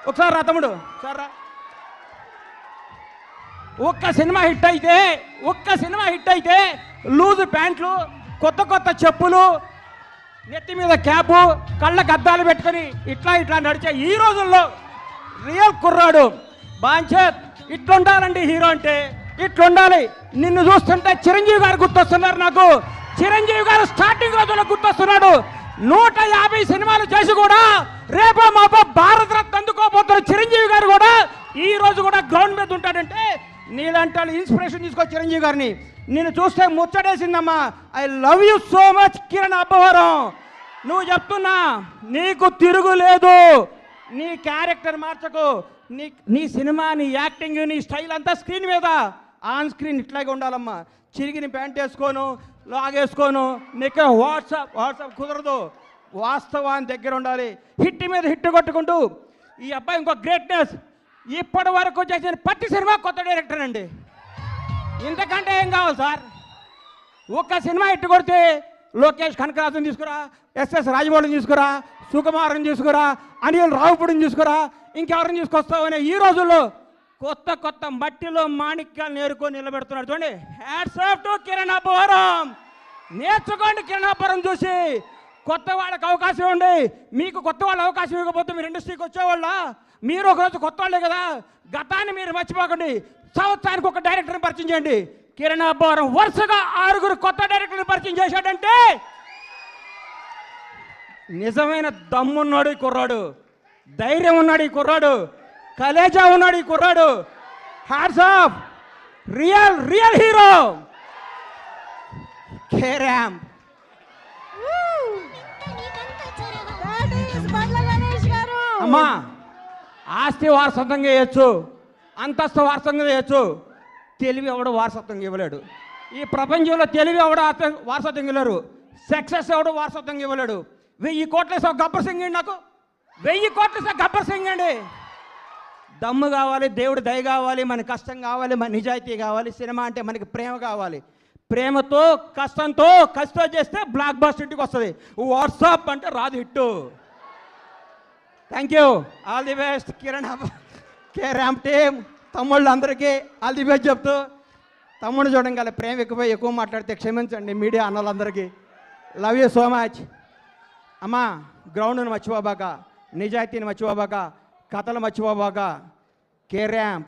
ఒకసారి రా తమ్ముడు, ఒకసారి రా. ఒక్క సినిమా హిట్ అయితే లూజు ప్యాంట్లు, కొత్త కొత్త చెప్పులు, నెత్తి మీద క్యాపు, కళ్ళకు అద్దాలు పెట్టుకొని ఇట్లా నడిచే ఈ రోజుల్లో రియల్ కుర్రాడు బాంచేత్ ఇట్లుండాలండి. హీరో అంటే ఇట్లుండాలి. నిన్ను చూస్తుంటే చిరంజీవి గారు గుర్తొస్తున్నారు నాకు. చిరంజీవి గారు స్టార్టింగ్ రోజుల్లో గుర్తొస్తున్నాడు. 150 సినిమాలు చేసి కూడా రేపో మాపో భారతరత్న అందుకోబోతున్న చిరంజీవి గారు కూడా ఈ రోజు కూడా గ్రౌండ్ మీద ఉంటాడంటే నీలాంటి వాళ్ళు ఇన్స్పిరేషన్ తీసుకో చిరంజీవి గారిని. నేను చూస్తే ముచ్చటేసిందమ్మా. I love you so much Kiran Abbavaram. నువ్వు చెప్తున్నా నీకు తిరుగులేదు. నీ క్యారెక్టర్ మార్చకు. నీ సినిమా, నీ యాక్టింగ్, నీ స్టైల్ అంతా స్క్రీన్ మీద, ఆన్ స్క్రీన్ ఇట్లాగే ఉండాలమ్మా. చిరిగిన ప్యాంట్ వేసుకోను, లాగేసుకోను, నీకు వాట్సాప్ కుదరదు. వాస్తవాన్ని దగ్గర ఉండాలి. హిట్ మీద హిట్ కొట్టుకుంటూ ఈ అబ్బాయి ఇంకో గ్రేట్నెస్. ఇప్పటి వరకు చేసిన ప్రతి సినిమా కొత్త డైరెక్టర్ అండి. ఇంతకంటే ఏం కావాలి సార్? ఒక్క సినిమా హిట్ కొడితే లోకేష్ కనకరాజుని తీసుకురా, ఎస్ఎస్ రాజమౌళిని తీసుకురా, సుకుమార్ని తీసుకురా, అనిల్ రావుపూడిని తీసుకురా, ఇంకెవరిని తీసుకొస్తావు అనే ఈ రోజుల్లో కొత్త మట్టిలో మాణిక్యాలు నేర్కొని నిలబెడుతున్నాడు. చూడండి, hats off to Kiran Abbavaram. నేర్చుకోండి కిరణ్ అబ్బవరం చూసి. కొత్త వాళ్ళకి అవకాశం ఇవ్వండి. మీకు కొత్త వాళ్ళు అవకాశం ఇవ్వకపోతే మీరు ఇండస్ట్రీకి వచ్చేవాళ్ళ? మీరు ఒకరోజు కొత్త వాళ్ళే కదా. గతాన్ని మీరు మర్చిపోకండి. సంవత్సరానికి ఒక డైరెక్టర్ని పరిచయం చేయండి. కిరణ్ అబ్బవరం వరుసగా 6 కొత్త డైరెక్టర్ని పరిచయం చేశాడంటే నిజమైన దమ్మున్నాడు ఈ కుర్రాడు, ధైర్యం ఉన్నాడు ఈ కుర్రాడు, కలేజా ఉన్నాడు ఈ కుర్రాడు. Hats off. Real hero carrom. అమ్మా, ఆస్తి వారసత్వంగా చేయొచ్చు, అంతస్తు వారసత్వంగా చేయొచ్చు. తెలివి ఎవడు వారసత్వంగా ఇవ్వలేడు. ఈ ప్రపంచంలో తెలివి ఎవడు వారసత్వంగా ఇవ్వలేరు. సక్సెస్ ఎవడు వారసత్వంగా ఇవ్వలేడు. 1000 కోట్ల గబ్బర్ సింగ్ అండి. నాకు 1000 కోట్ల గబ్బర్ సింగ్ అండి. దమ్ము కావాలి, దేవుడు దయ కావాలి, మన కష్టం కావాలి, మన నిజాయితీ కావాలి. సినిమా అంటే మనకి ప్రేమ కావాలి. ప్రేమతో కష్టంతో చేస్తే బ్లాక్ బస్టర్ ఇంటికి వస్తుంది. వాట్సాప్ అంటే రాదు hit. Thank you. All the best Kiran carrom team. తమ్ముళ్ళు అందరికీ ఆల్ ది బెస్ట్ చెప్తూ, తమ్ముడు చూడంగానే ప్రేమ ఎక్కువ మాట్లాడితే క్షమించండి మీడియా అన్నలందరికీ. Love you so much. అమ్మా, గ్రౌండ్ను మర్చిపోబాక, నిజాయితీని మర్చిపోబాక, కథలు మర్చిపోబాక. కేరామ్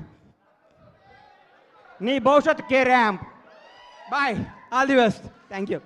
నీ భవిష్యత్ కేరామ్. Bye. All the best. Thank you.